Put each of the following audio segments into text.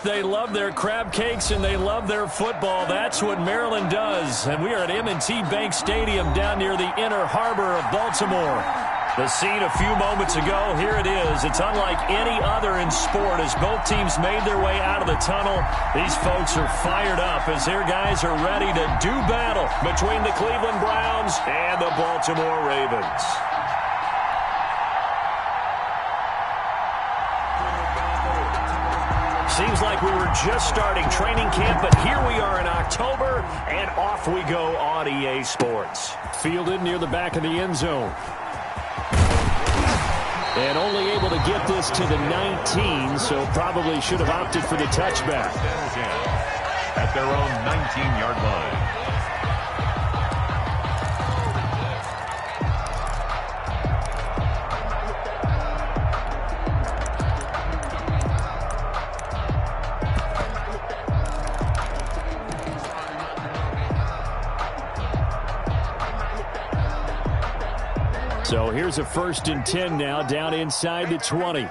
They love their crab cakes and they love their football. That's what Maryland does. And we are at M&T Bank Stadium down near the Inner Harbor of Baltimore. The scene a few moments ago, here it is. It's unlike any other in sport as both teams made their way out of the tunnel. These folks are fired up as their guys are ready to do battle between the Cleveland Browns and the Baltimore Ravens. Seems like we were just starting training camp, but here we are in October, and off we go on EA Sports. Fielded near the back of the end zone. And only able to get this to the 19, so probably should have opted for the touchback. At their own 19-yard line. So here's a 1st and 10 now, down inside the 20.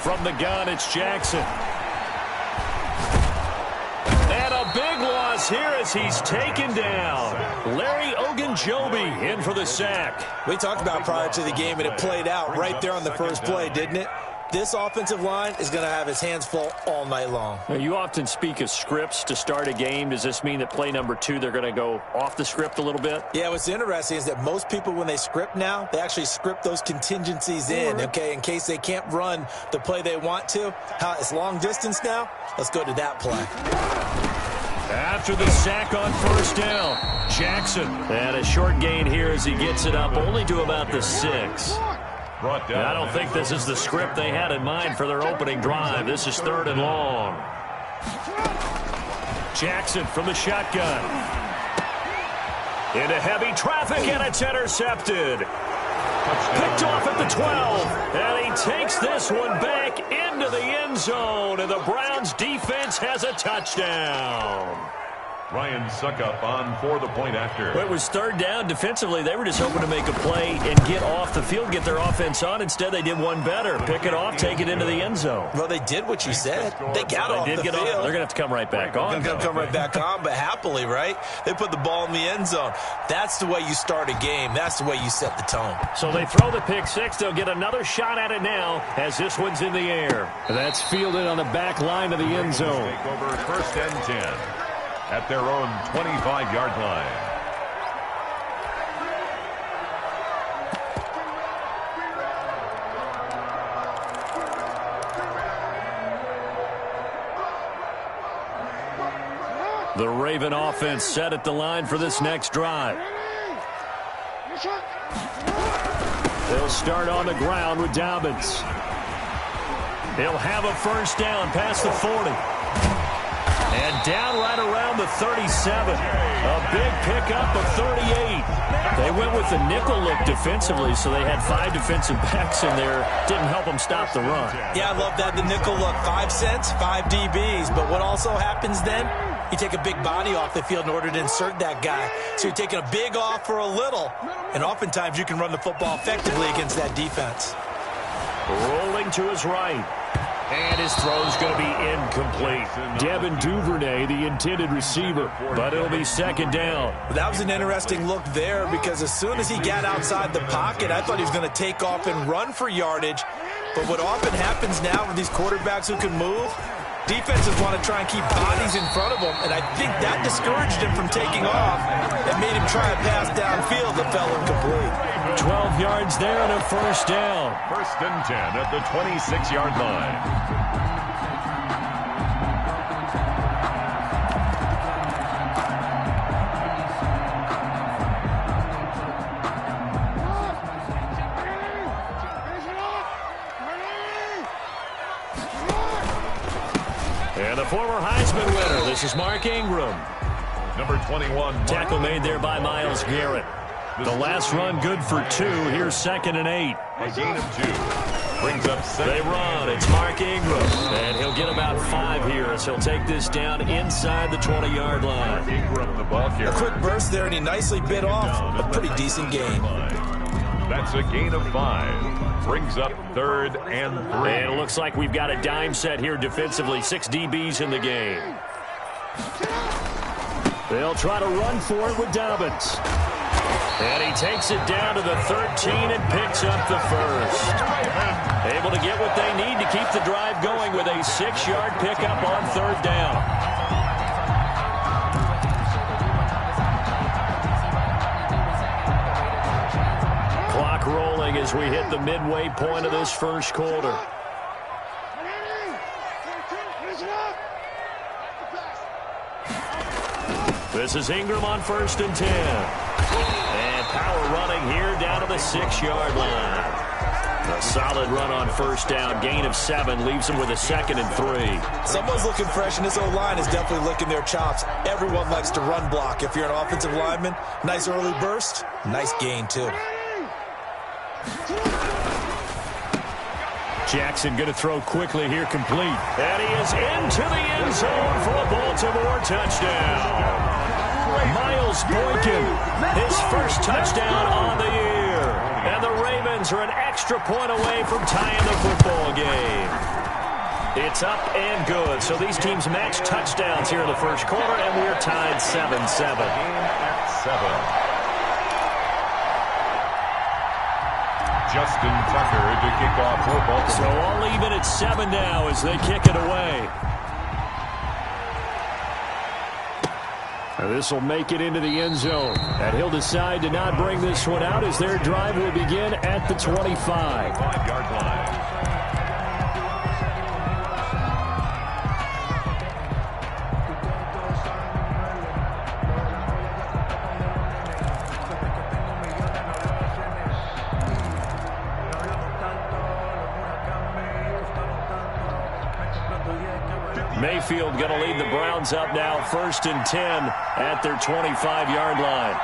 From the gun, it's Jackson. And a big loss here as he's taken down. Larry Ogunjobi in for the sack. We talked about prior to the game, and it played out right there on the first play, didn't it? This offensive line is going to have his hands full all night long. Now, you often speak of scripts to start a game. Does this mean that play number 2, they're going to go off the script a little bit? Yeah, what's interesting is that most people, when they script now, they actually script those contingencies in, okay, in case they can't run the play they want to. It's long distance now. Let's go to that play. After the sack on 1st down, Jackson. And a short gain here as he gets it up only to about the 6. I don't think this is the script they had in mind for their opening drive. This is 3rd and long. Jackson from the shotgun. Into heavy traffic, and it's intercepted. Picked off at the 12. And he takes this one back into the end zone. And the Browns defense has a touchdown. Ryan Suckup on for the point after. Well, it was 3rd down. Defensively, they were just hoping to make a play and get off the field, get their offense on. Instead, they did one better. Pick it off, take it into the end zone. Well, they did what you said. They got off the field. They're going to have to come right back on. They're going to come right back on, but happily, right? They put the ball in the end zone. That's the way you start a game. That's the way you set the tone. So they throw the pick 6. They'll get another shot at it now as this one's in the air. That's fielded on the back line of the end zone. Take over 1st and 10. At their own 25-yard line. The Raven offense set at the line for this next drive. They'll start on the ground with Dobbins. He'll have a 1st down past the 40. And down right around the 37. A big pickup of 38. They went with the nickel look defensively, so they had 5 defensive backs in there. Didn't help them stop the run. Yeah, I love that. The nickel look, 5 cents, 5 DBs. But what also happens then, you take a big body off the field in order to insert that guy. So you're taking a big off for a little. And oftentimes you can run the football effectively against that defense. Rolling to his right. And his throw's going to be incomplete. Devin Duvernay, the intended receiver. But it'll be 2nd down. That was an interesting look there because as soon as he got outside the pocket, I thought he was going to take off and run for yardage. But what often happens now with these quarterbacks who can move, defenses want to try and keep bodies in front of them, and I think that discouraged him from taking off and made him try a pass downfield that fell incomplete. 12 yards there and a 1st down. 1st and 10 at the 26-yard line. And the former Heisman winner, this is Mark Ingram. Number 21. Tackle made there by Myles Garrett. The last run good for 2. Here's 2nd and 8. A gain of 2. Brings up 7. They run. It's Mark Ingram. And he'll get about 5 here as he'll take this down inside the 20-yard line. Ingram the ball carrier. A quick burst there, and he nicely bit off a pretty decent game. That's a gain of 5. Brings up 3rd and 3. And it looks like we've got a dime set here defensively. 6 DBs in the game. They'll try to run for it with Dobbins. And he takes it down to the 13 and picks up the first. Able to get what they need to keep the drive going with a 6-yard pickup on 3rd down. Clock rolling as we hit the midway point of this first quarter. This is Ingram on 1st and 10. And power running here down to the 6-yard line. A solid run on 1st down. Gain of 7 leaves them with a 2nd and 3. Someone's looking fresh, and this O-line is definitely licking their chops. Everyone likes to run block. If you're an offensive lineman, nice early burst, nice gain too. Jackson going to throw quickly here, complete. And he is into the end zone for a Baltimore touchdown. Miles Boykin, his first touchdown on the year. And the Ravens are an extra point away from tying the football game. It's up and good. So these teams match touchdowns here in the first quarter, and we're tied 7-7. 7. Justin Tucker to kick off for Baltimore. So all even at 7 now as they kick it away. This will make it into the end zone. And he'll decide to not bring this one out as their drive will begin at the 25. 5-yard line. Mayfield going to lead the Browns up now, 1st and 10 at their 25-yard line.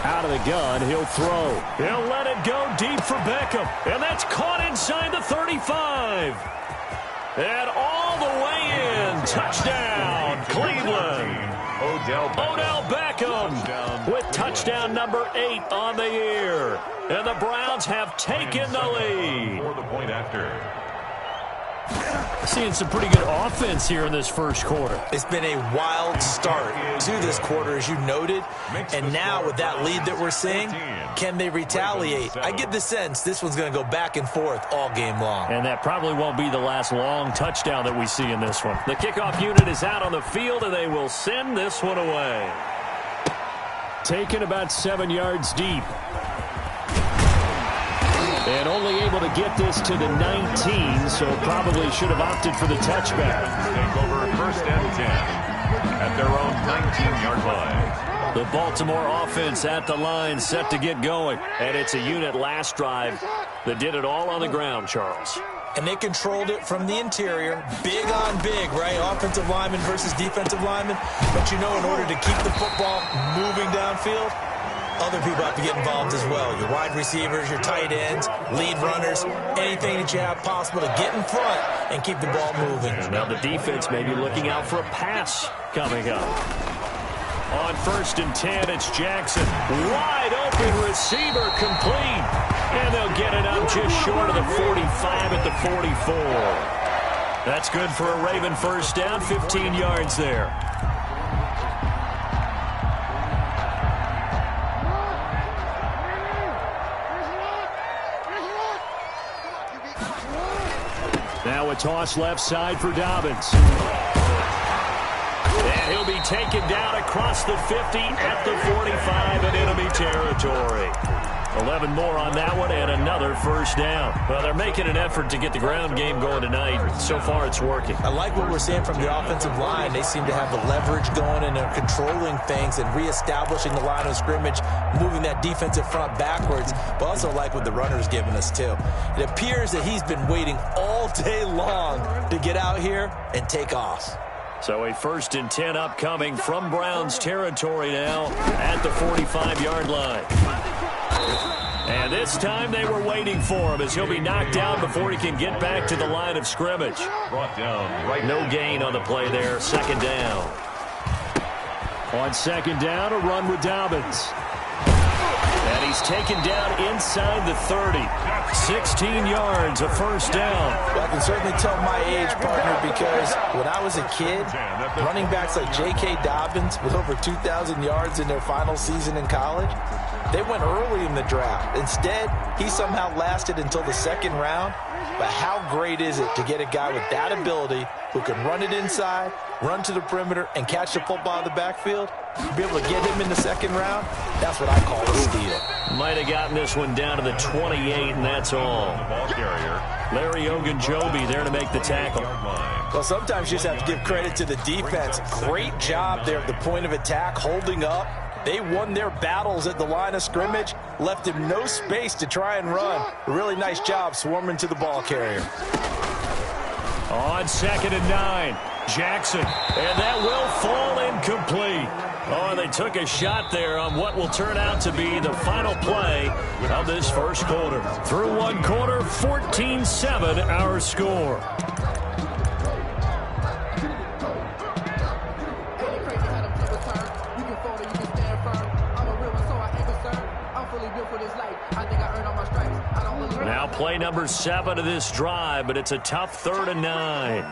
Out of the gun, he'll throw. He'll let it go deep for Beckham. And that's caught inside the 35. And all the way in. Touchdown, Cleveland. Odell Beckham with touchdown number 8 on the year. And the Browns have taken the lead. For the point after. Seeing some pretty good offense here in this first quarter. It's been a wild start to this quarter, as you noted. And now with that lead that we're seeing, can they retaliate? I get the sense this one's going to go back and forth all game long. And that probably won't be the last long touchdown that we see in this one. The kickoff unit is out on the field, and they will send this one away. Taken about 7 yards deep. And only able to get this to the 19, so probably should have opted for the touchback. Take over 1st and 10 at their own 19-yard line. The Baltimore offense at the line, set to get going. And it's a unit last drive that did it all on the ground, Charles. And they controlled it from the interior. Big on big, right? Offensive lineman versus defensive lineman. But you know, in order to keep the football moving downfield, other people have to get involved as well. Your wide receivers, your tight ends, lead runners, anything that you have possible to get in front and keep the ball moving. Now the defense may be looking out for a pass coming up. On 1st and 10, it's Jackson. Wide open receiver, complete. And they'll get it up just short of the 45 at the 44. That's good for a Raven first down, 15 yards there. Now a toss left side for Dobbins. And he'll be taken down across the 50 at the 45 in enemy territory. 11 more on that one and another first down. Well, they're making an effort to get the ground game going tonight. So far, it's working. I like what we're seeing from the offensive line. They seem to have the leverage going and they're controlling things and reestablishing the line of scrimmage, moving that defensive front backwards. But also like what the runner's giving us, too. It appears that he's been waiting all day long to get out here and take off. So a 1st and 10 upcoming from Browns territory now at the 45-yard line. And this time they were waiting for him as he'll be knocked down before he can get back to the line of scrimmage. Brought down right. No gain on the play there. 2nd down. On 2nd down, a run with Dobbins. he's taken down inside the 30. 16 yards, a first down. Well, I can certainly tell my age, partner, because when I was a kid, running backs like J.K. Dobbins with over 2,000 yards in their final season in college, they went early in the draft. Instead, he somehow lasted until the second round. But how great is it to get a guy with that ability who can run it inside, run to the perimeter, and catch the football in the backfield? Be able to get him in the second round? That's what I call a steal. Might have gotten this one down to the 28, and that's all. Larry Ogunjobi there to make the tackle. Well, sometimes you just have to give credit to the defense. Great job there at the point of attack, holding up. They won their battles at the line of scrimmage, left him no space to try and run. A really nice job swarming to the ball carrier. On 2nd and 9, Jackson, and that will fall incomplete. Oh, they took a shot there on what will turn out to be the final play of this first quarter. Through one quarter, 14-7 our score. Now play number 7 of this drive, but it's a tough 3rd and 9.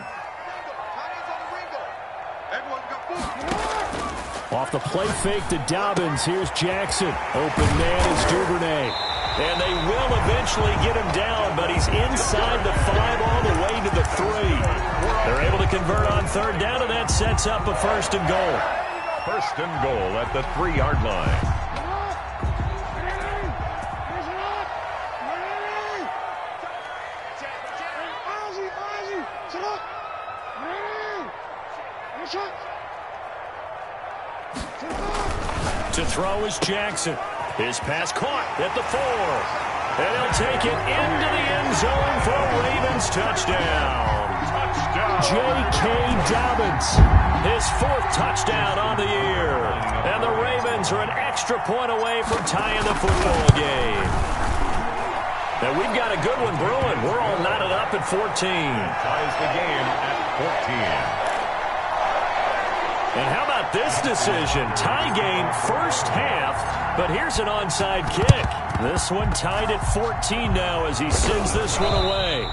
Off the play fake to Dobbins. Here's Jackson. Open man is Duvernay. And they will eventually get him down, but he's inside the 5 all the way to the 3. They're able to convert on 3rd down, and that sets up a 1st and goal. 1st and goal at the 3-yard line. To throw is Jackson. His pass caught at the 4. And he'll take it into the end zone for a Ravens touchdown. J.K. Dobbins, his 4th touchdown on the year. And the Ravens are an extra point away from tying the football game. Now we've got a good one brewing. We're all knotted up at 14. Ties the game at 14. And how about this decision? Tie game first half, but here's an onside kick. This one tied at 14 now as he sends this one away.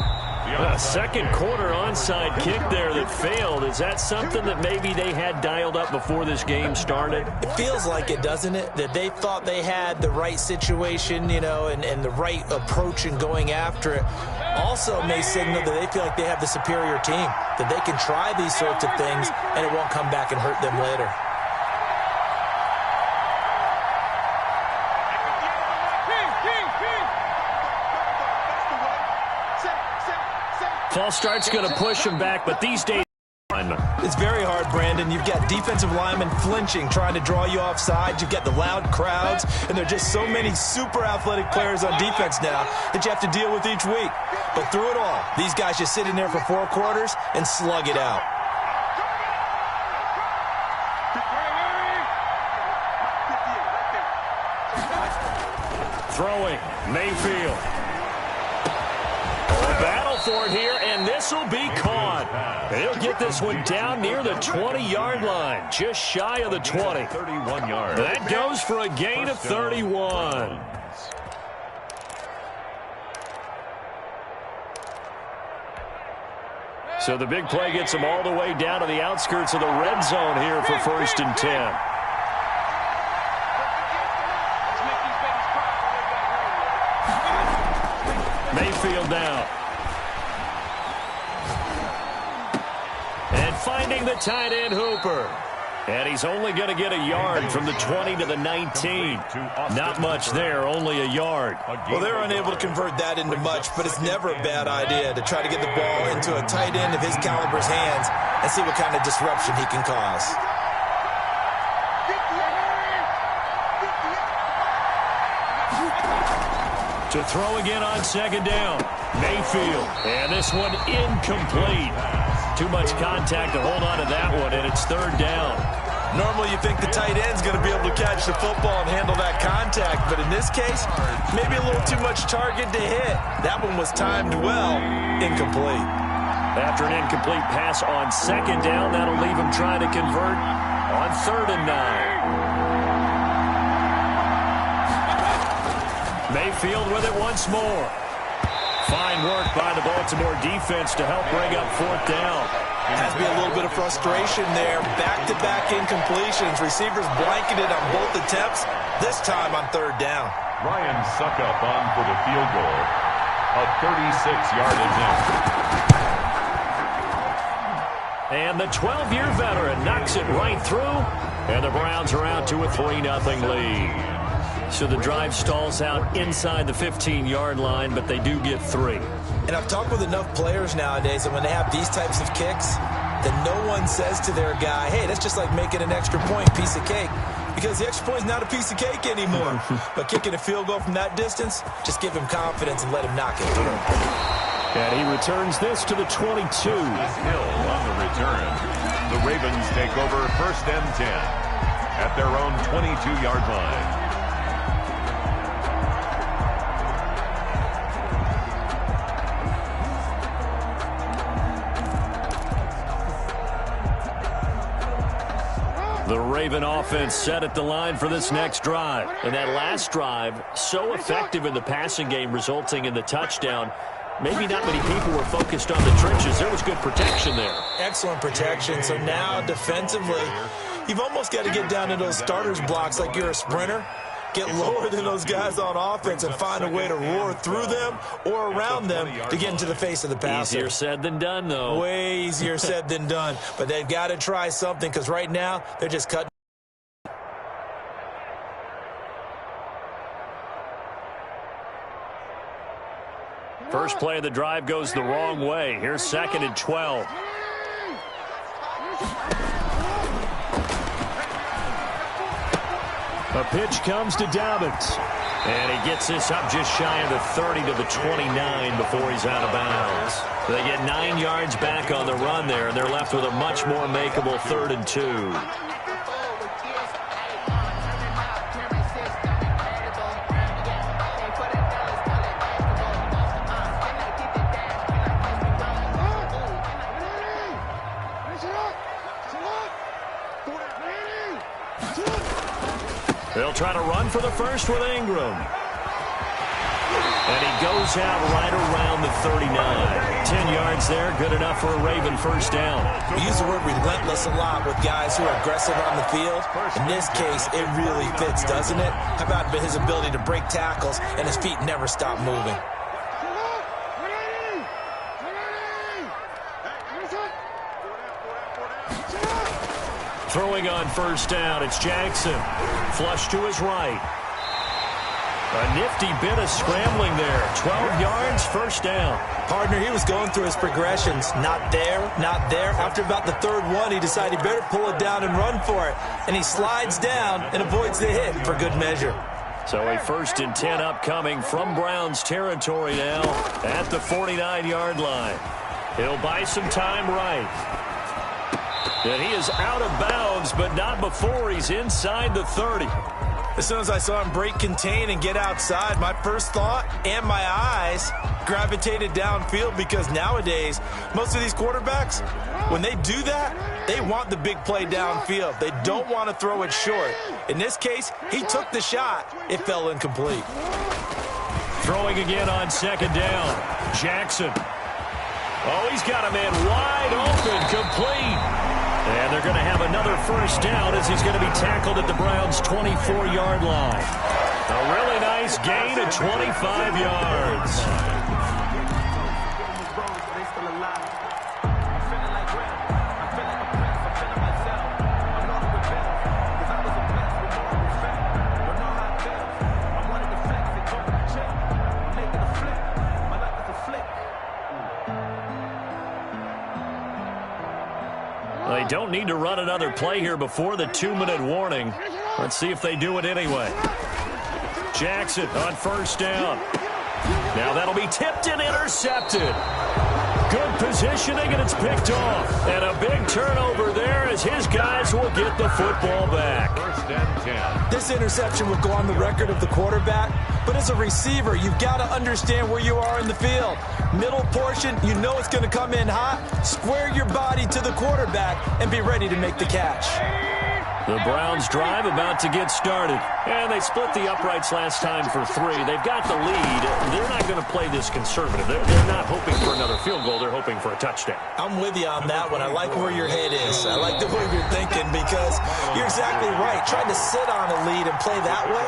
A second quarter onside kick there that failed. Is that something that maybe they had dialed up before this game started? It feels like it, doesn't it? That they thought they had the right situation, you know, and the right approach in going after it. Also may signal that they feel like they have the superior team, that they can try these sorts of things and it won't come back and hurt them later. False start's going to push him back, but these days... It's very hard, Brandon. You've got defensive linemen flinching, trying to draw you offside. You've got the loud crowds, and there are just so many super athletic players on defense now that you have to deal with each week. But through it all, these guys just sit in there for 4 quarters and slug it out. Throwing, Mayfield. Battle for it here, and this will be caught. He'll get this one down near the 20-yard line, just shy of the 20. 31 yards. That goes for a gain of 31. So the big play gets them all the way down to the outskirts of the red zone here for 1st and 10. Mayfield down. And finding the tight end Hooper. And he's only going to get a yard from the 20 to the 19. Not much there, only a yard. Well, they're unable to convert that into much, but it's never a bad idea to try to get the ball into a tight end of his caliber's hands and see what kind of disruption he can cause. To throw again on 2nd down. Mayfield. And this one incomplete. Too much contact to hold on to that one, and it's 3rd down. Normally you think the tight end's going to be able to catch the football and handle that contact, but in this case, maybe a little too much target to hit. That one was timed well. Incomplete. After an incomplete pass on 2nd down, that'll leave him trying to convert on 3rd and 9. Mayfield with it once more. Fine work by the Baltimore defense to help bring up fourth down. Has to be a little bit of frustration there. Back-to-back incompletions. Receivers blanketed on both attempts, this time on third down. Ryan Suckup on for the field goal. A 36-yard attempt. And the 12-year veteran knocks it right through. And the Browns are out to a 3-0 lead. So the drive stalls out inside the 15-yard line, but they do get 3. And I've talked with enough players nowadays that when they have these types of kicks, then no one says to their guy, hey, that's just like making an extra point, piece of cake. Because the extra point is not a piece of cake anymore. But kicking a field goal from that distance, just give him confidence and let him knock it through. And he returns this to the 22. Hill on the return. The Ravens take over 1st and 10 at their own 22-yard line. The Raven offense set at the line for this next drive. And that last drive, so effective in the passing game, resulting in the touchdown. Maybe not many people were focused on the trenches. There was good protection there. Excellent protection. So now defensively, you've almost got to get down to those starters blocks like you're a sprinter. Get lower than those guys on offense and find a way to roar through them or around them to get into the face of the passer. Easier said than done, though. Way easier said than done. But they've got to try something because right now they're just cutting. First play of the drive goes the wrong way. Here's 2nd and 12. A pitch comes to Dobbins. And he gets this up just shy of the 30 to the 29 before he's out of bounds. They get 9 yards back on the run there, and they're left with a much more makeable 3rd and 2. They'll try to run for the first with Ingram. And he goes out right around the 39. 10 yards there, good enough for a Raven first down. We use the word relentless a lot with guys who are aggressive on the field. In this case, it really fits, doesn't it? How about his ability to break tackles and his feet never stop moving? Throwing on first down, it's Jackson. Flush to his right. A nifty bit of scrambling there. 12 yards, first down. Partner, he was going through his progressions. Not there, not there. After about the 3rd one, he decided he better pull it down and run for it. And he slides down and avoids the hit for good measure. So a 1st and 10 upcoming from Browns territory now at the 49-yard line. He'll buy some time right. And he is out of bounds, but not before he's inside the 30. As soon as I saw him break contain and get outside, my first thought and my eyes gravitated downfield because nowadays, most of these quarterbacks, when they do that, they want the big play downfield. They don't want to throw it short. In this case, he took the shot. It fell incomplete. Throwing again on 2nd down. Jackson. Oh, he's got a man wide open, complete. And they're going to have another first down as he's going to be tackled at the Browns' 24-yard line. A really nice gain of 25 yards. They don't need to run another play here before the 2-minute warning. Let's see if they do it anyway. Jackson on first down. Now that'll be tipped and intercepted. Good positioning, and it's picked off. And a big turnover there as his guys will get the football back. 1st and 10. This interception will go on the record of the quarterback, but as a receiver, you've got to understand where you are in the field. Middle portion, you know it's going to come in hot. Square your body to the quarterback and be ready to make the catch. The Browns drive about to get started. And they split the uprights last time for 3. They've got the lead. They're not going to play this conservative. They're not hoping for another field goal. They're hoping for a touchdown. I'm with you on that one. I like where your head is. I like the way you're thinking because you're exactly right. Trying to sit on a lead and play that way,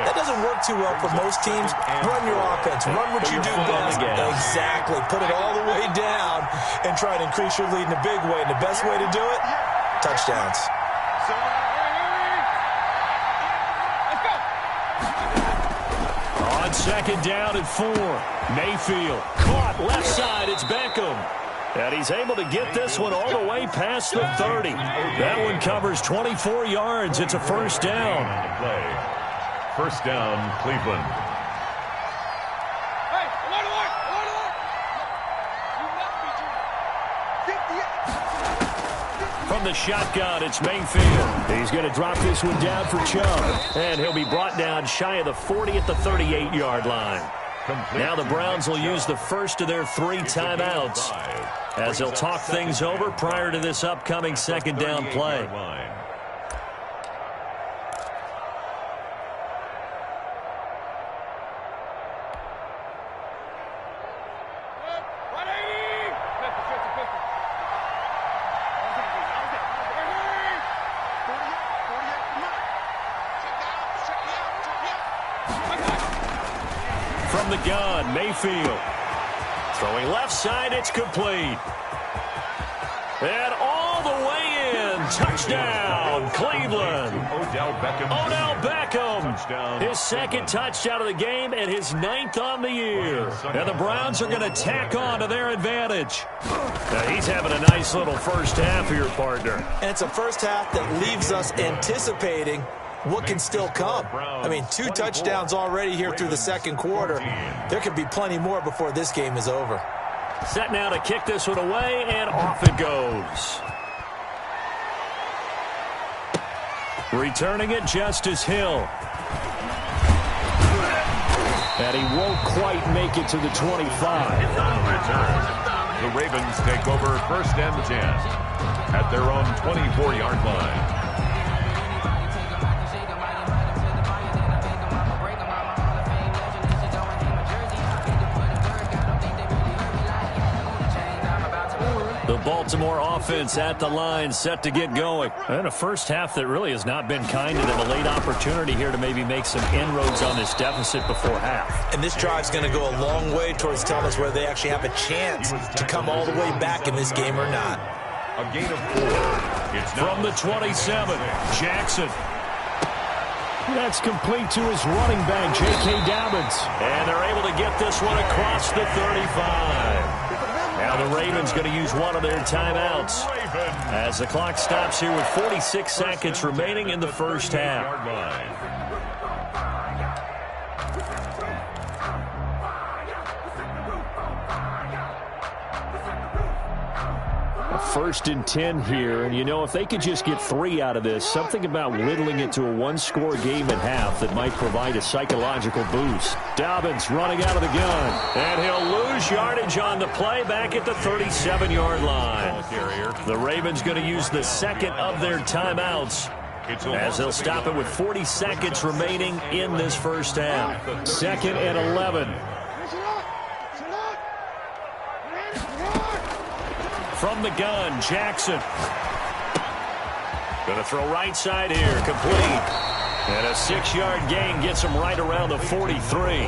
that doesn't work too well for most teams. Run your offense. Run what you do best. Exactly. Put it all the way down and try to increase your lead in a big way. And the best way to do it, touchdowns. On second down and 4. Mayfield caught left side. It's Beckham. And he's able to get this one all the way past the 30. That one covers 24 yards. It's a first down. First down, Cleveland. From the shotgun, it's Mayfield. He's going to drop this one down for Chubb. And he'll be brought down shy of the 40 at the 38-yard line. Now the Browns will use the first of their 3 timeouts as they'll talk things over prior to this upcoming second down play. From the gun, Mayfield. Throwing left side, it's complete. And all the way in. Touchdown, Cleveland. Odell Beckham. His second touchdown of the game and his 9th on the year. And the Browns are going to tack on to their advantage. Now he's having a nice little first half here, partner. And it's a first half that leaves us anticipating what can still come. I mean, 2 touchdowns already here through the second quarter. There could be plenty more before this game is over. Set now to kick this one away, and off it goes. Returning it, Justice Hill. And he won't quite make it to the 25. The Ravens take over first and 10 at their own 24-yard line. The Baltimore offense at the line, set to get going. And a first half that really has not been kind to them. A late opportunity here to maybe make some inroads on this deficit before half. And this drive's going to go a long way towards telling us whether they actually have a chance to come all the way back in this game or not. A gain of 4. It's from the 27, Jackson. That's complete to his running back, J.K. Dobbins. And they're able to get this one across the 35. Now the Ravens going to use one of their timeouts as the clock stops here with 46 seconds remaining in the first half. First and 10 here, and you know, if they could just get 3 out of this, something about whittling it to a 1-score game at half that might provide a psychological boost. Dobbins running out of the gun, and he'll lose yardage on the play back at the 37-yard line. The Ravens going to use the second of their timeouts as they'll stop it with 40 seconds remaining in this first half. Second and 11. From the gun, Jackson. Going to throw right side here, complete. And a 6-yard gain gets him right around the 43.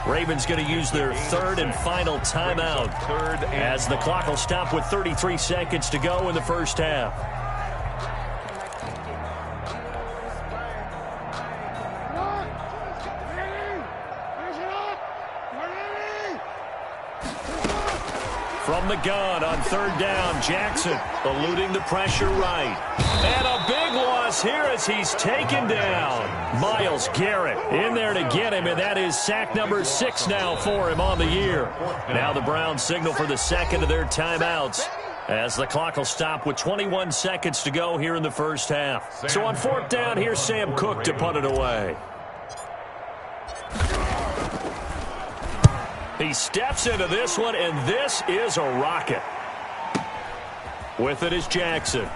Ravens going to use their third and final timeout as the clock will stop with 33 seconds to go in the first half. From the gun on third down, Jackson eluding the pressure right. And a big loss here as he's taken down. Myles Garrett in there to get him, and that is sack number 6 now for him on the year. Now the Browns signal for the second of their timeouts as the clock will stop with 21 seconds to go here in the first half. So on fourth down, here's Sam Cook to punt it away. He steps into this one, and this is a rocket. With it is Jackson.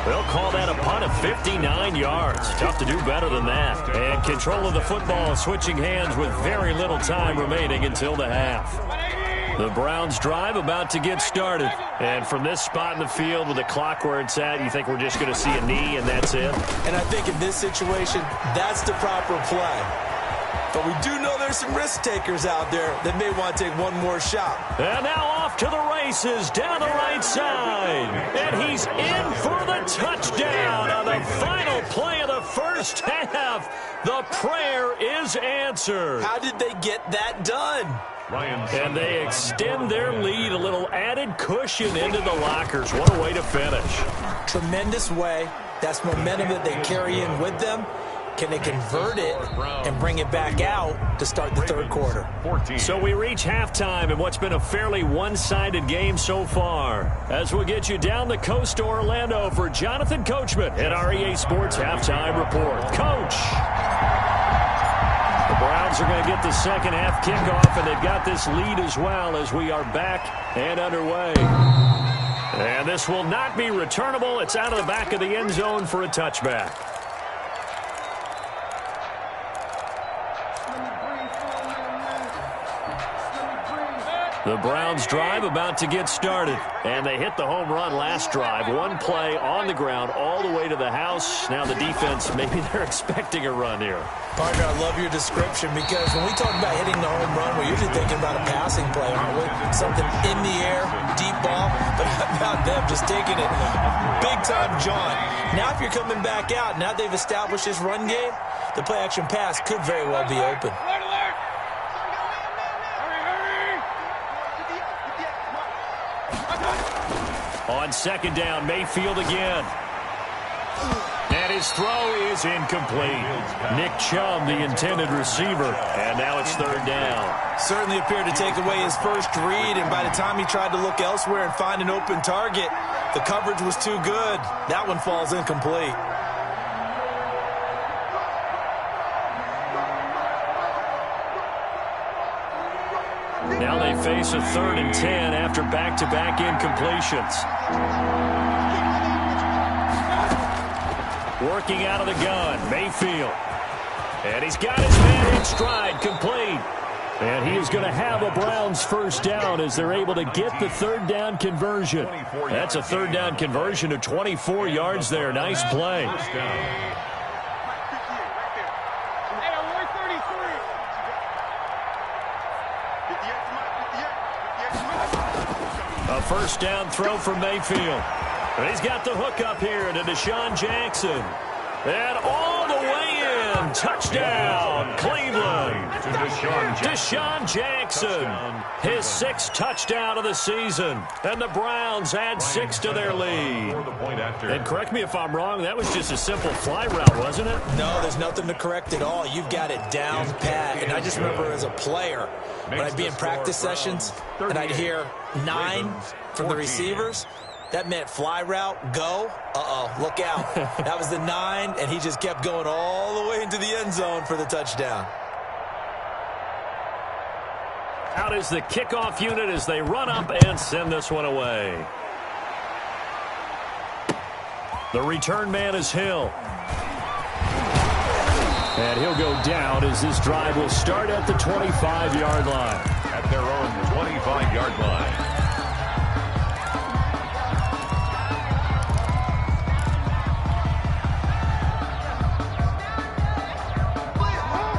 They'll call that a punt of 59 yards. Tough to do better than that. And control of the football switching hands with very little time remaining until the half. The Browns drive about to get started. And from this spot in the field with the clock where it's at, you think we're just going to see a knee and that's it? And I think in this situation, that's the proper play. But we do know there's some risk takers out there that may want to take one more shot. And now off to the races down the right side. And he's in for the touchdown on the final play of the first half. The prayer is answered. How did they get that done? And they extend their lead, a little added cushion into the lockers. What a way to finish. Tremendous way. That's momentum that they carry in with them. Can they convert it and bring it back out to start the third quarter? So we reach halftime in what's been a fairly one-sided game so far. As we'll get you down the coast to Orlando for Jonathan Coachman at our EA Sports Halftime Report. Coach! The Browns are going to get the second half kickoff, and they've got this lead as well as we are back and underway. And this will not be returnable. It's out of the back of the end zone for a touchback. The Browns drive about to get started. And they hit the home run last drive. One play on the ground all the way to the house. Now the defense, maybe they're expecting a run here. Partner, I love your description because when we talk about hitting the home run, we're usually thinking about a passing play, aren't we? Something in the air, deep ball. But how about them just taking it big-time jaunt? Now if you're coming back out, now they've established this run game, the play-action pass could very well be open. On second down, Mayfield again. And his throw is incomplete. Nick Chubb, the intended receiver. And now it's third down. Certainly appeared to take away his first read, and by the time he tried to look elsewhere and find an open target, the coverage was too good. That one falls incomplete. Now they face a 3rd and 10 after back-to-back incompletions. Working out of the gun, Mayfield. And he's got his man in stride, complete. And he is going to have a Browns first down as they're able to get the third down conversion. That's a third down conversion of 24 yards there. Nice play. A first down throw from Mayfield. And he's got the hook up here to Deshaun Jackson. And all the way in. Touchdown, Cleveland. Deshaun Jackson. His 6th touchdown of the season. And the Browns add 6 to their lead. And correct me if I'm wrong, that was just a simple fly route, wasn't it? No, there's nothing to correct at all. You've got it down pat. And I just remember as a player, when I'd be in practice sessions and I'd hear 9 from the receivers, that meant fly route, go. Uh-oh, look out. That was the 9, and he just kept going all the way into the end zone for the touchdown. Out is the kickoff unit as they run up and send this one away. The return man is Hill. And he'll go down as this drive will start at the 25-yard line. At their own 25-yard line.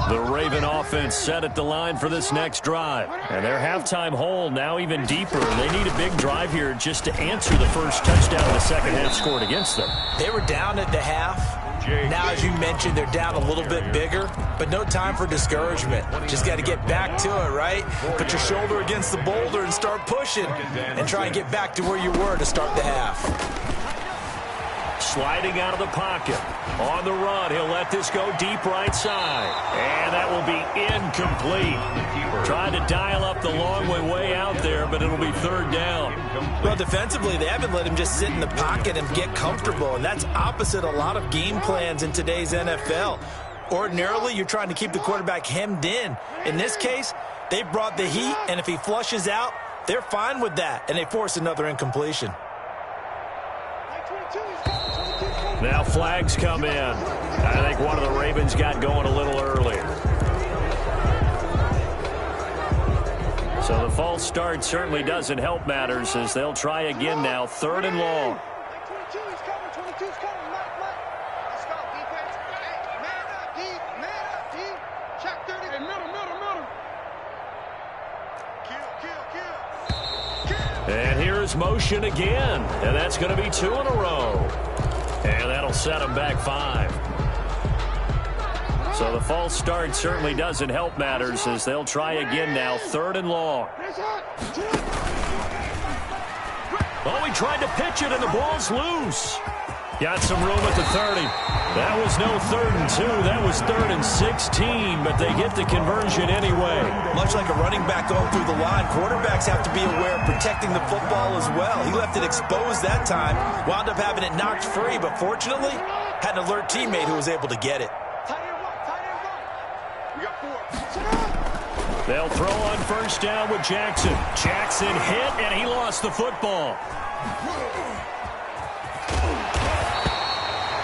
The Raven offense set at the line for this next drive. And their halftime hole now even deeper. They need a big drive here just to answer the first touchdown the second half scored against them. They were down at the half. Now, as you mentioned, they're down a little bit bigger, but no time for discouragement. Just got to get back to it, right? Put your shoulder against the boulder and start pushing and try and get back to where you were to start the half. Sliding out of the pocket. On the run, he'll let this go deep right side. And that will be incomplete. Trying to dial up the long way out there, but it'll be third down. Well, defensively, they haven't let him just sit in the pocket and get comfortable, and that's opposite a lot of game plans in today's NFL. Ordinarily, you're trying to keep the quarterback hemmed in. In this case, they brought the heat, and if he flushes out, they're fine with that, and they force another incompletion. Now flags come in. I think one of the Ravens got going a little earlier. So the false start certainly doesn't help matters as they'll try again now, 3rd and long. And here's motion again, and that's going to be 2 in a row. And that'll set them back 5. So the false start certainly doesn't help matters as they'll try again now, 3rd and long. Oh, he tried to pitch it, and the ball's loose. Got some room at the 30. That was no 3rd and 2. That was 3rd and 16, but they get the conversion anyway. Much like a running back going through the line, quarterbacks have to be aware of protecting the football as well. He left it exposed that time, wound up having it knocked free, but fortunately, had an alert teammate who was able to get it. They'll throw on 1st down with Jackson. Jackson hit, and he lost the football.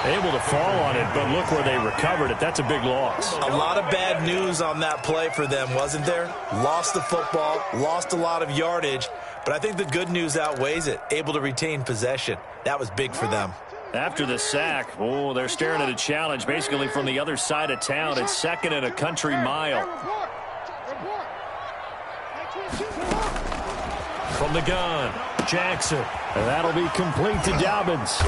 Able to fall on it, but look where they recovered it. That's a big loss. A lot of bad news on that play for them, wasn't there? Lost the football, lost a lot of yardage, but I think the good news outweighs it. Able to retain possession. That was big for them. After the sack, oh, they're staring at a challenge basically from the other side of town. It's 2nd and a country mile. From the gun, Jackson. And that'll be complete to Dobbins.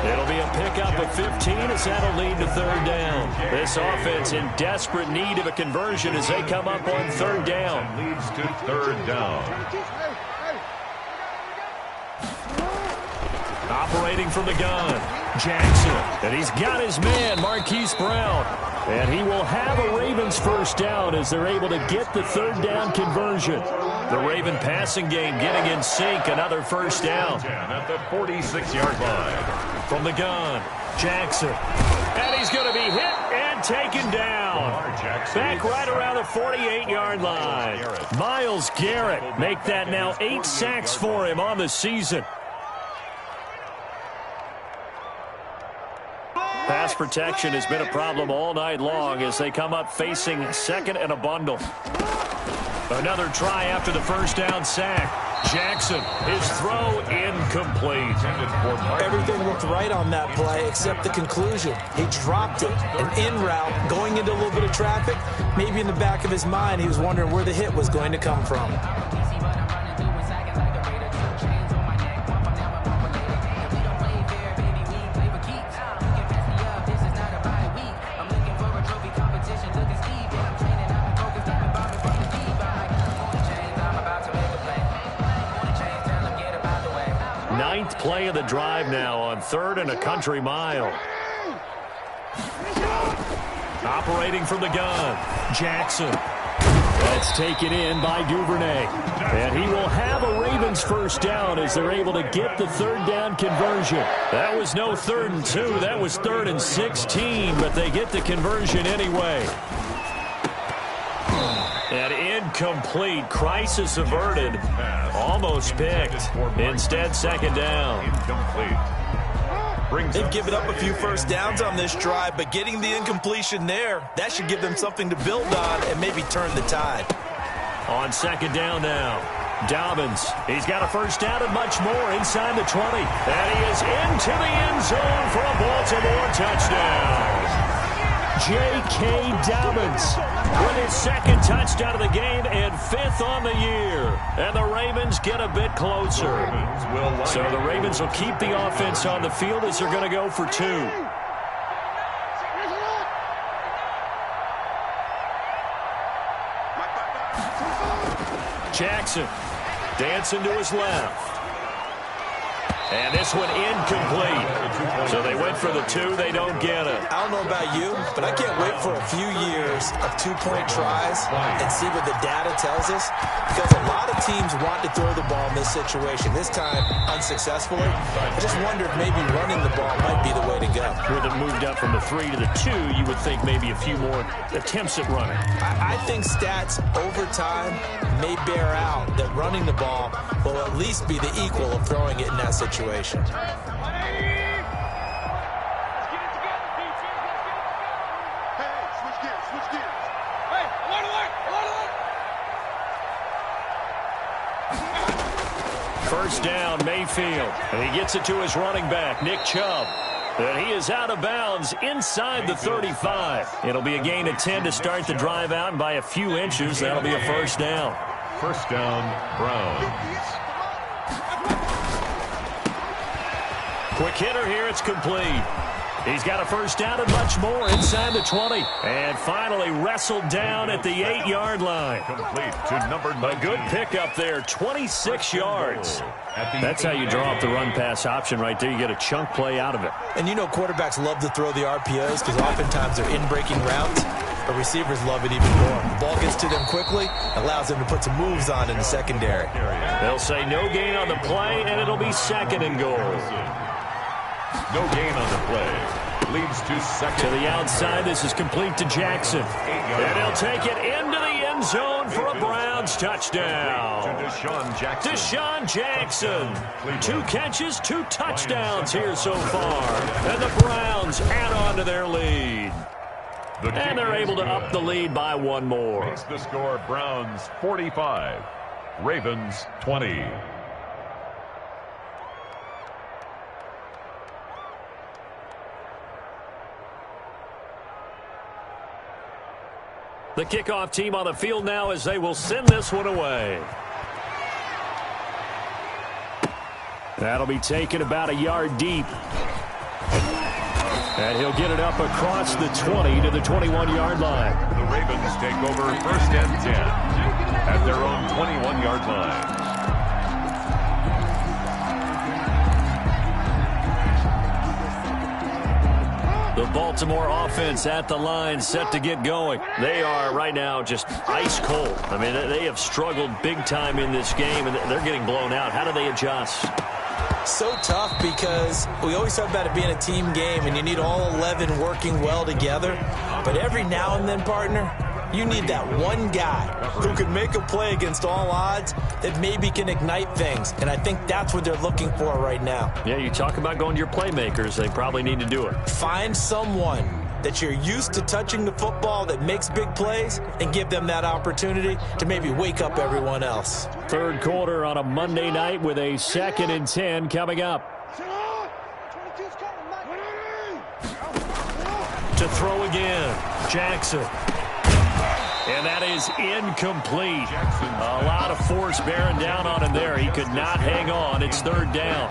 It'll be a pickup of 15 as that'll lead to 3rd down. This offense in desperate need of a conversion as they come up on 3rd down. Leads to 3rd down. Operating from the gun, Jackson. And he's got his man, Marquise Brown. And he will have a Ravens 1st down as they're able to get the 3rd down conversion. The Raven passing game getting in sync, another 1st down. At the 46-yard line. From the gun, Jackson. And he's going to be hit and taken down. Back right around the 48-yard line. Myles Garrett make that now 8 sacks for him on the season. Pass protection has been a problem all night long as they come up facing 2nd and a bundle. Another try after the 1st down sack. Jackson, his throw incomplete. Everything looked right on that play except the conclusion. He dropped it. An in route, going into a little bit of traffic. Maybe in the back of his mind, he was wondering where the hit was going to come from. Ninth play of the drive now on 3rd and a country mile. Operating from the gun, Jackson. That's taken in by Duvernay. And he will have a Ravens 1st down as they're able to get the 3rd down conversion. That was no 3rd and 2. That was 3rd and 16, but they get the conversion anyway. And incomplete. Crisis averted. Almost picked. Instead, 2nd down. Incomplete. They've given up a few 1st downs on this drive, but getting the incompletion there, that should give them something to build on and maybe turn the tide. On 2nd down now, Dobbins. He's got a 1st down and much more inside the 20. And he is into the end zone for a Baltimore touchdown. J.K. Dobbins with his 2nd touchdown of the game and 5th on the year. And the Ravens get a bit closer. So the Ravens will keep the offense on the field as they're going to go for 2. Jackson dancing to his left. And this one incomplete. So they went for the 2. They don't get it. I don't know about you, but I can't wait for a few years of 2-point tries and see what the data tells us. Because a lot of teams want to throw the ball in this situation. This time, unsuccessfully. I just wonder if maybe running the ball might be the way to go. With it moved up from the 3 to the 2, you would think maybe a few more attempts at running. I think stats over time may bear out that running the ball will at least be the equal of throwing it in that situation. situation. First down, Mayfield. And he gets it to his running back, Nick Chubb. And he is out of bounds inside the 35. It'll be a gain of 10 to start the drive out, and by a few inches, that'll be a first down. First down, Browns. Quick hitter here, it's complete. He's got a first down and much more inside the 20. And finally wrestled down at the 8-yard line. Complete to number 9. A good pickup there, 26 yards. That's how you draw up the run-pass option right there. You get a chunk play out of it. And you know quarterbacks love to throw the RPOs because oftentimes they're in-breaking routes, but receivers love it even more. The ball gets to them quickly, allows them to put some moves on in the secondary. They'll say no gain on the play, and it'll be second and goal. No gain on the play. Leads to second. To the outside, this is complete to Jackson. And he'll take it into the end zone for a Browns touchdown. To Deshaun Jackson. 2 catches, 2 touchdowns here so far. And the Browns add on to their lead. And they're able to up the lead by 1 more. Makes the score Browns 45, Ravens 20. The kickoff team on the field now as they will send this one away. That'll be taken about a yard deep. And he'll get it up across the 20 to the 21-yard line. The Ravens take over first and 10 at their own 21-yard line. The Baltimore offense at the line, set to get going. They are right now just ice cold. I mean, they have struggled big time in this game, and they're getting blown out. How do they adjust? So tough because we always talk about it being a team game, and you need all 11 working well together. But every now and then, partner, you need that one guy who can make a play against all odds that maybe can ignite things. And I think that's what they're looking for right now. Yeah, you talk about going to your playmakers. They probably need to do it. Find someone that you're used to touching the football that makes big plays and give them that opportunity to maybe wake up everyone else. Third quarter on a Monday night with a 2nd and 10 coming up. To throw again, Jackson. And that is incomplete. A lot of force bearing down on him there. He could not hang on. It's 3rd down.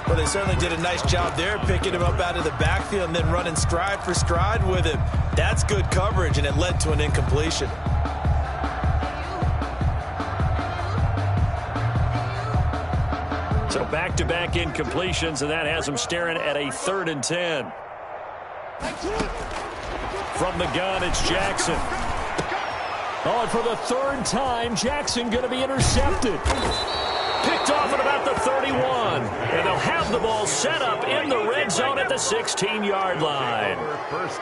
Well, they certainly did a nice job there, picking him up out of the backfield and then running stride for stride with him. That's good coverage, and it led to an incompletion. So back-to-back incompletions, and that has him staring at a 3rd and 10. From the gun, it's Jackson. Oh, and for the 3rd time, Jackson going to be intercepted. Picked off at about the 31. And they'll have the ball set up in the red zone at the 16-yard line.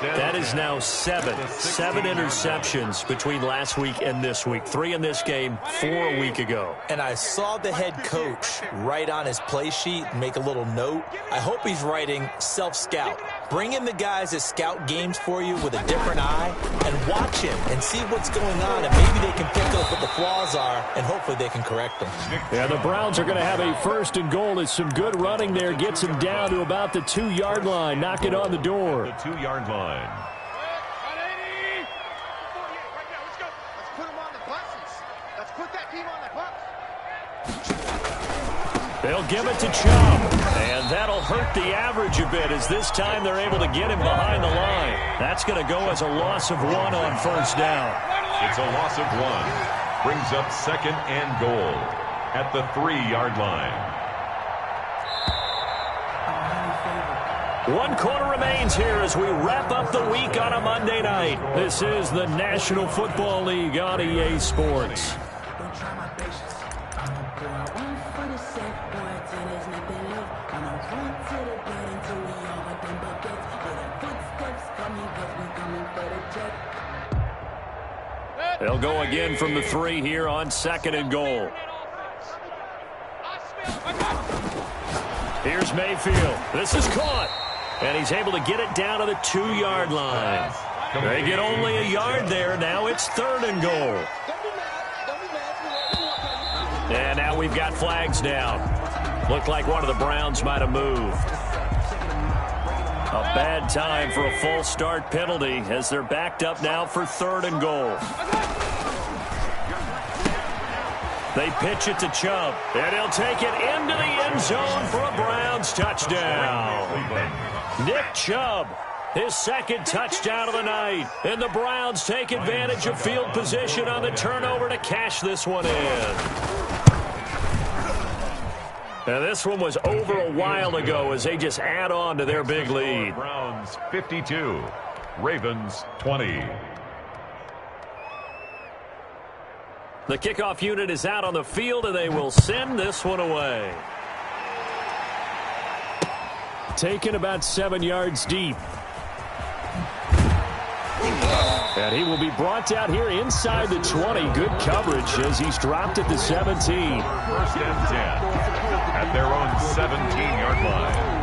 That is now 7 interceptions between last week and this week. 3 in this game, 4 a week ago. And I saw the head coach write on his play sheet, make a little note. I hope he's writing self-scout. Bring in the guys that scout games for you with a different eye and watch him and see what's going on, and maybe they can pick up what the flaws are, and hopefully they can correct them. Yeah, the Browns are going to have a 1st and goal. It's some good running there. Gets him down to about the 2-yard line. Knock it on the door. The 2-yard line. They'll give it to Chubb, and that'll hurt the average a bit as this time they're able to get him behind the line. That's going to go as a loss of 1 on 1st down. It's a loss of 1. Brings up 2nd and goal at the 3-yard line. 1 quarter remains here as we wrap up the week on a Monday night. This is the National Football League on EA Sports. They'll go again from the 3 here on 2nd and goal. Here's Mayfield. This is caught. And he's able to get it down to the 2-yard line. They get only a yard there. Now it's 3rd and goal. And now we've got flags down. Looked like one of the Browns might have moved. A bad time for a false start penalty as they're backed up now for 3rd and goal. They pitch it to Chubb, and he'll take it into the end zone for a Browns touchdown. Nick Chubb, his 2nd touchdown of the night. And the Browns take advantage of field position on the turnover to cash this one in. Now, this one was over a while ago as they just add on to their big lead. Browns 52, Ravens 20. The kickoff unit is out on the field, and they will send this one away. Taken about 7 yards deep. And he will be brought out here inside the 20. Good coverage as he's dropped at the 17. 1st and 10 at their own 17-yard line.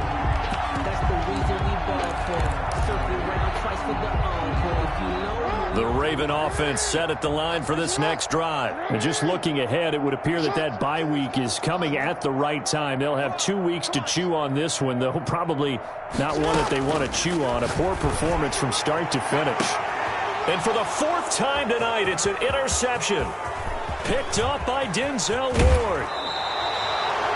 The Raven offense set at the line for this next drive. And just looking ahead, it would appear that that bye week is coming at the right time. They'll have 2 weeks to chew on this one, though probably not one that they want to chew on. A poor performance from start to finish. And for the 4th time tonight, it's an interception. Picked up by Denzel Ward.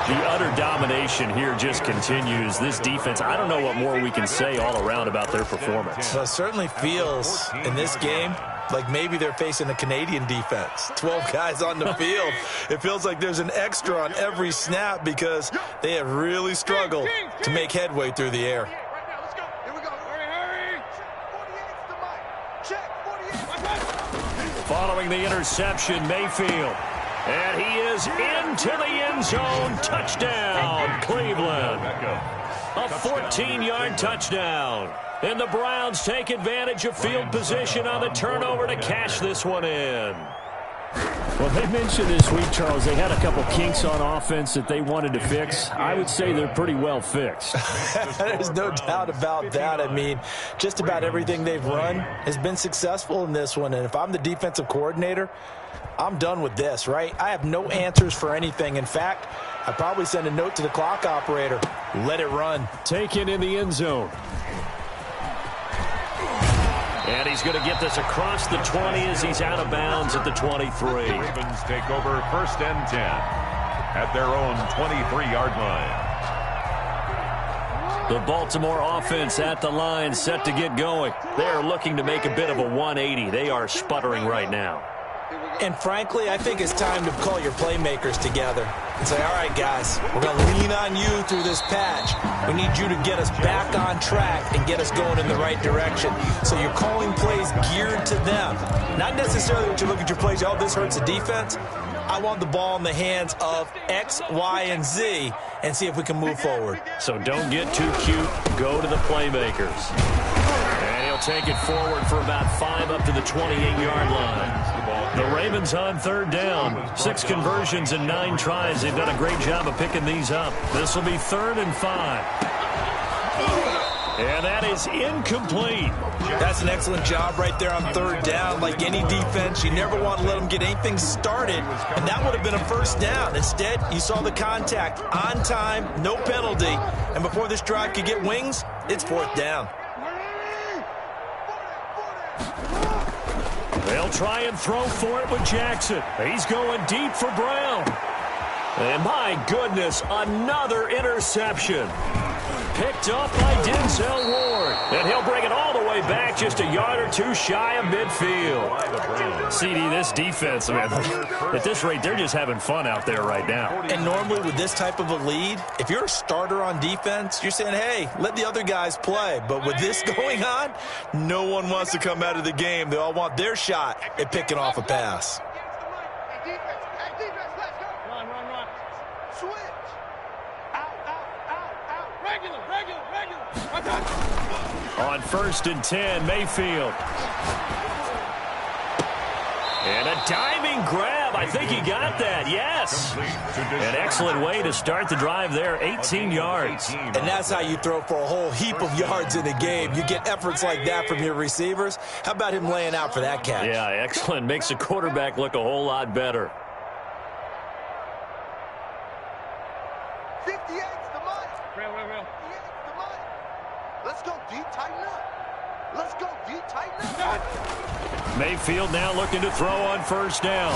The utter domination here just continues. This defense, I don't know what more we can say all around about their performance. Well, it certainly feels in this game like maybe they're facing a Canadian defense. 12 guys on the field. It feels like there's an extra on every snap because they have really struggled to make headway through the air. Following the interception, Mayfield. And he is into the end zone. Touchdown, Cleveland. A 14-yard touchdown. And the Browns take advantage of field position on the turnover to cash this one in. Well, they mentioned this week, Charles, they had a couple kinks on offense that they wanted to fix. I would say they're pretty well fixed. There's no doubt about that. I mean, just about everything they've run has been successful in this one. And if I'm the defensive coordinator, I'm done with this, right? I have no answers for anything. In fact, I'd probably send a note to the clock operator. Let it run. Taken in the end zone. And he's going to get this across the 20 as he's out of bounds at the 23. The Ravens take over 1st and 10 at their own 23-yard line. The Baltimore offense at the line, set to get going. They're looking to make a bit of a 180. They are sputtering right now. And frankly, I think it's time to call your playmakers together and say, all right, guys, we're going to lean on you through this patch. We need you to get us back on track and get us going in the right direction. So you're calling plays geared to them. Not necessarily what you look at your plays, oh, this hurts the defense. I want the ball in the hands of X, Y, and Z and see if we can move forward. So don't get too cute. Go to the playmakers. And he'll take it forward for about 5 up to the 28-yard line. The Ravens on 3rd down. 6 conversions in 9 tries. They've done a great job of picking these up. This will be 3rd and 5. And that is incomplete. That's an excellent job right there on 3rd down. Like any defense, you never want to let them get anything started, and that would have been a 1st down. Instead, you saw the contact on time, no penalty, and before this drive could get wings, it's 4th down. They'll try and throw for it with Jackson. He's going deep for Brown. And my goodness, another interception. Picked up by Denzel Ward. And he'll bring it all the way back just a yard or 2 shy of midfield. CD, this defense, man, at this rate, they're just having fun out there right now. And normally with this type of a lead, if you're a starter on defense, you're saying, hey, let the other guys play. But with this going on, no one wants to come out of the game. They all want their shot at picking off a pass. On 1st and 10, Mayfield. And a diving grab. I think he got that. Yes. An excellent way to start the drive there. 18 yards. And that's how you throw for a whole heap of yards in a game. You get efforts like that from your receivers. How about him laying out for that catch? Yeah, excellent. Makes the quarterback look a whole lot better. 58's the money. Real. 58's the money. Let's go deep, tighten up. Let's go deep, tighten up. Mayfield now looking to throw on first down.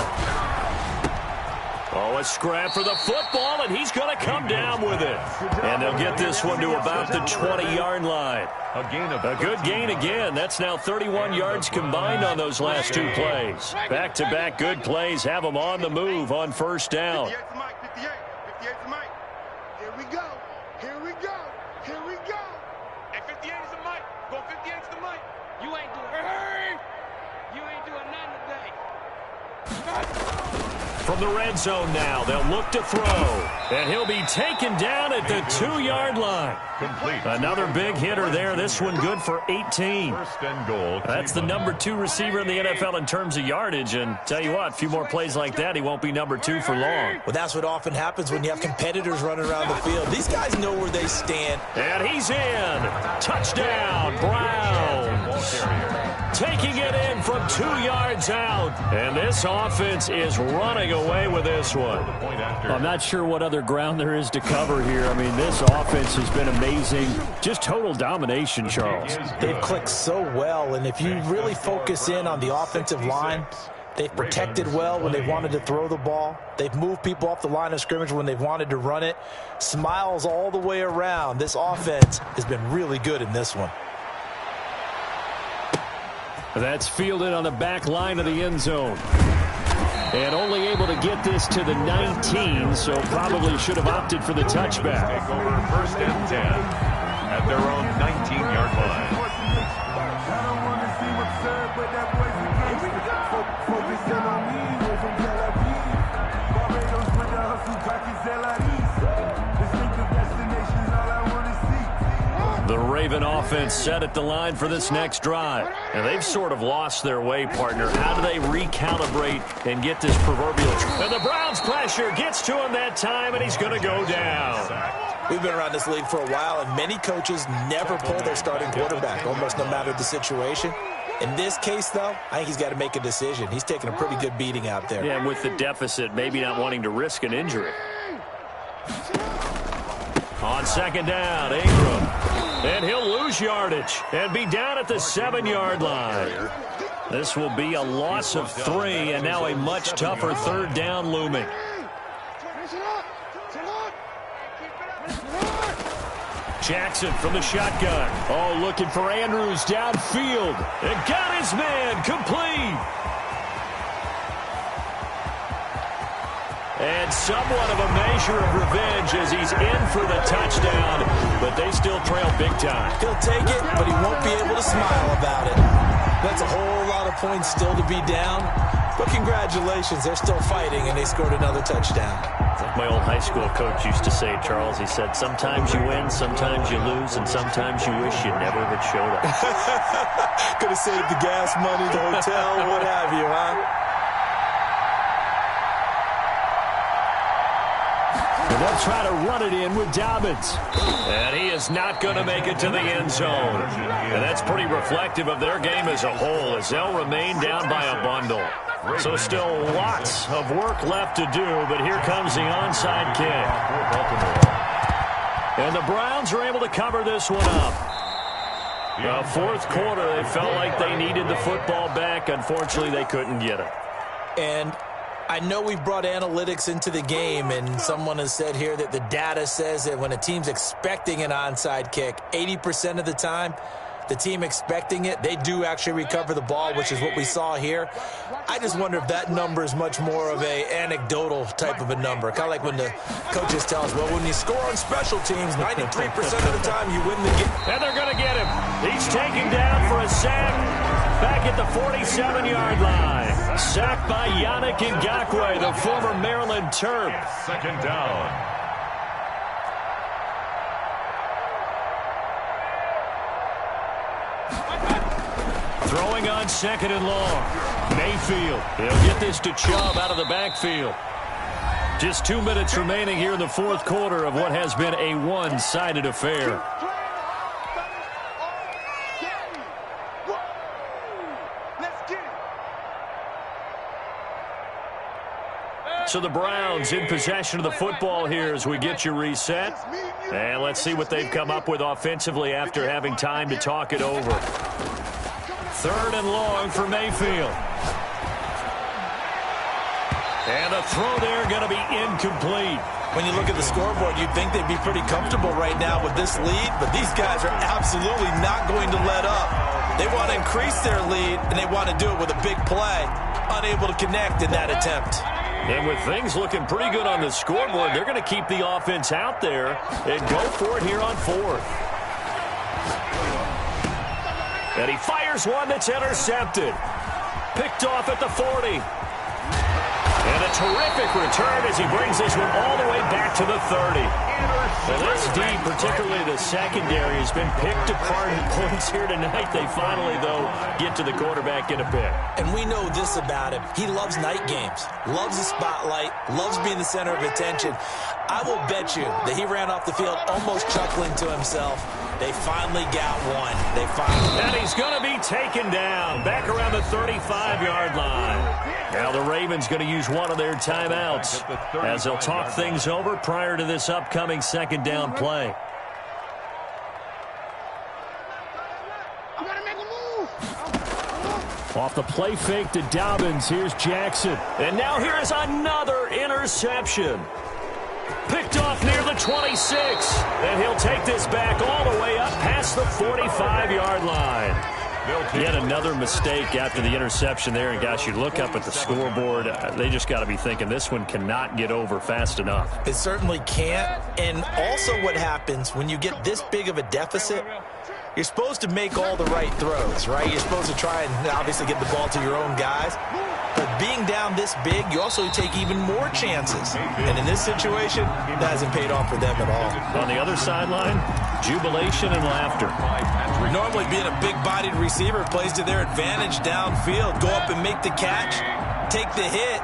Oh, a scrap for the football, and he's going to come down with it. And they'll get this one to about the 20-yard line. A good gain again. That's now 31 yards combined on those last two plays. Back-to-back good plays have them on the move on first down. 58's the mic, 58's the mic. Here we go. Hey, 58 is the mic. Go 58 is the mic. You ain't doing nothing today. From the red zone now, they'll look to throw. And he'll be taken down at the 2-yard line. Another big hitter there. This one good for 18. First and goal. That's the number 2 receiver in the NFL in terms of yardage. And tell you what, a few more plays like that, he won't be number 2 for long. Well, that's what often happens when you have competitors running around the field. These guys know where they stand. And he's in. Touchdown, Browns. Taking it in from 2 yards out. And this offense is running away with this one. I'm not sure what other ground there is to cover here. I mean, this offense has been amazing. Just total domination, Charles. They've clicked so well, and if you really focus in on the offensive line, they've protected well when they've wanted to throw the ball. They've moved people off the line of scrimmage when they've wanted to run it. Smiles all the way around. This offense has been really good in this one. That's fielded on the back line of the end zone. And only able to get this to the 19, so probably should have opted for the touchback. Take over first and 10 at their own 19-yard line. The Raven offense set at the line for this next drive. And they've sort of lost their way, partner. How do they recalibrate and get this proverbial... And the Browns pressure gets to him that time, and he's going to go down. We've been around this league for a while, and many coaches never pull their starting quarterback, almost no matter the situation. In this case, though, I think he's got to make a decision. He's taking a pretty good beating out there. Yeah, and with the deficit, maybe not wanting to risk an injury. On second down, Ingram. And he'll lose yardage and be down at the 7-yard line. This will be a loss of 3, and now a much tougher third down looming. Jackson from the shotgun. Oh, looking for Andrews downfield. And got his man complete. And somewhat of a measure of revenge as he's in for the touchdown, but they still trail big time. He'll take it, but he won't be able to smile about it. That's a whole lot of points still to be down, but congratulations, they're still fighting, and they scored another touchdown. Like my old high school coach used to say, Charles, he said, sometimes you win, sometimes you lose, and sometimes you wish you never had showed up. Could have saved the gas money, the hotel, what have you, huh? And they'll try to run it in with Dobbins. And he is not going to make it to the end zone. And that's pretty reflective of their game as a whole, as they'll remain down by a bundle. So still lots of work left to do, but here comes the onside kick. And the Browns are able to cover this one up. The fourth quarter, they felt like they needed the football back. Unfortunately, they couldn't get it. And I know we brought analytics into the game, and someone has said here that the data says that when a team's expecting an onside kick, 80% of the time, the team expecting it, they do actually recover the ball, which is what we saw here. I just wonder if that number is much more of a anecdotal type of a number. Kind of like when the coaches tell us, well, when you score on special teams, 93% of the time you win the game. And they're going to get him. He's taken down for a sack back at the 47-yard line. Sacked by Yannick Ngakoue, the former Maryland Terp. Second down. Throwing going on 2nd and long. Mayfield, he'll get this to Chubb out of the backfield. Just 2 minutes remaining here in the 4th quarter of what has been a one-sided affair. So the Browns in possession of the football here as we get you reset. And let's see what they've come up with offensively after having time to talk it over. 3rd and long for Mayfield. And a throw there going to be incomplete. When you look at the scoreboard, you'd think they'd be pretty comfortable right now with this lead, but these guys are absolutely not going to let up. They want to increase their lead, and they want to do it with a big play. Unable to connect in that attempt. And with things looking pretty good on the scoreboard, they're going to keep the offense out there and go for it here on 4th. And he fires one that's intercepted. Picked off at the 40. And a terrific return as he brings this one all the way back to the 30. Well, this D, particularly the secondary, has been picked apart in points here tonight. They finally, though, get to the quarterback in a pick. And we know this about him. He loves night games, loves the spotlight, loves being the center of attention. I will bet you that he ran off the field almost chuckling to himself. They finally got one. And he's going to be taken down back around the 35-yard line. Now the Ravens going to use one of their timeouts as they'll talk things over prior to this upcoming 2nd down play. Off the play fake to Dobbins, here's Jackson. And now here is another interception. Picked off near the 26. And he'll take this back all the way up past the 45-yard line. Yet another mistake after the interception there. And, gosh, you look up at the scoreboard, they just got to be thinking this one cannot get over fast enough. It certainly can't. And also what happens when you get this big of a deficit, you're supposed to make all the right throws, right? You're supposed to try and obviously get the ball to your own guys. But being down this big, you also take even more chances. And in this situation, that hasn't paid off for them at all. On the other sideline, jubilation and laughter. Normally being a big-bodied receiver plays to their advantage downfield. Go up and make the catch, take the hit,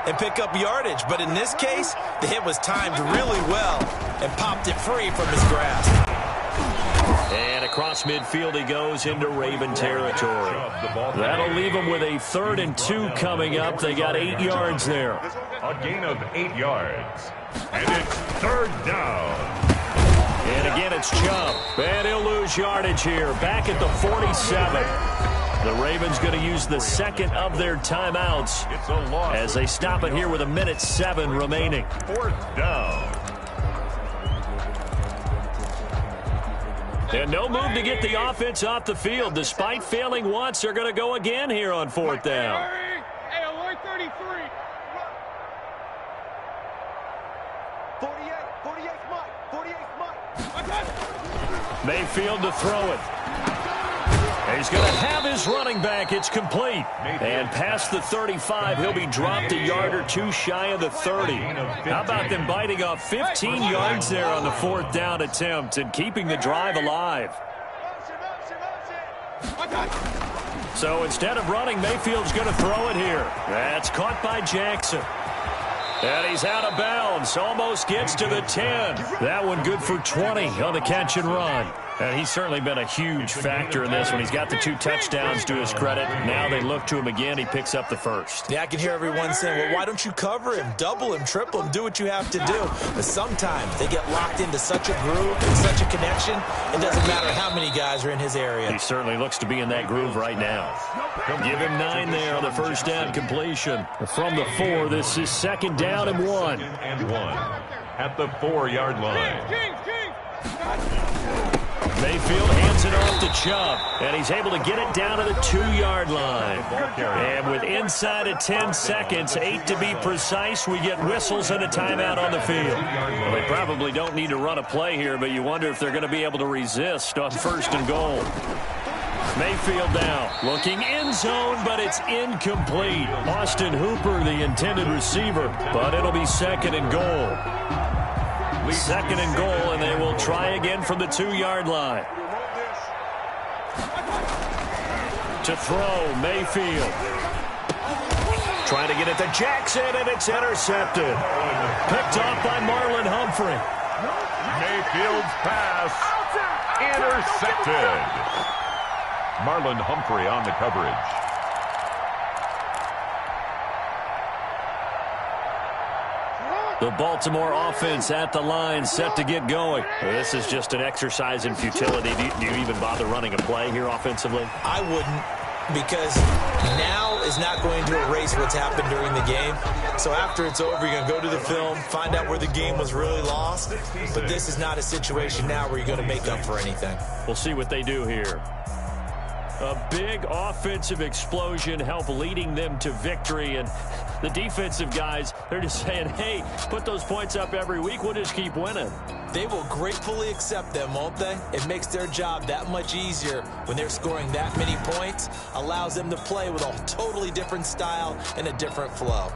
and pick up yardage. But in this case, the hit was timed really well and popped it free from his grasp. And across midfield he goes into Raven territory. That'll leave him with a 3rd and 2 coming up. They got 8 yards there. A gain of 8 yards. And it's 3rd down. And again it's Chubb. And he'll lose yardage here. Back at the 47. The Ravens going to use the 2nd of their timeouts as they stop it here with 1:07 remaining. 4th down. And no move to get the offense off the field. Despite failing once, they're going to go again here on 4th down. Hey, alert 33. 48 Mike. Mayfield to throw it. He's going to have his running back. It's complete. And past the 35, he'll be dropped a yard or two shy of the 30. How about them biting off 15 yards there on the 4th down attempt and keeping the drive alive? So instead of running, Mayfield's going to throw it here. That's caught by Jackson. And he's out of bounds. Almost gets to the 10. That one good for 20 on the catch and run. And he's certainly been a huge factor in this one. He's got the 2 touchdowns to his credit. Now they look to him again. He picks up the 1st. Yeah, I can hear everyone saying, well, why don't you cover him, double him, triple him, do what you have to do. But sometimes they get locked into such a groove and such a connection, it doesn't matter how many guys are in his area. He certainly looks to be in that groove right now. Give him 9 there on the 1st down completion. From the 4, this is 2nd down and 1. And 1 at the 4-yard line. Mayfield hands it off to Chubb, and he's able to get it down to the 2-yard line. And with inside of 10 seconds, 8 to be precise, we get whistles and a timeout on the field. Well, they probably don't need to run a play here, but you wonder if they're going to be able to resist on 1st and goal. Mayfield now looking end zone, but it's incomplete. Austin Hooper, the intended receiver, but it'll be 2nd and goal. 2nd and goal, and they will try again from the 2-yard line. To throw, Mayfield. Trying to get it to Jackson, and it's intercepted. Picked off by Marlon Humphrey. Mayfield's pass intercepted. Marlon Humphrey on the coverage. The Baltimore offense at the line, set to get going. This is just an exercise in futility. Do you even bother running a play here offensively? I wouldn't, because now is not going to erase what's happened during the game. So after it's over, you're going to go to the film, find out where the game was really lost. But this is not a situation now where you're going to make up for anything. We'll see what they do here. A big offensive explosion help leading them to victory. And the defensive guys, they're just saying, hey, put those points up every week. We'll just keep winning. They will gratefully accept them, won't they? It makes their job that much easier when they're scoring that many points. Allows them to play with a totally different style and a different flow.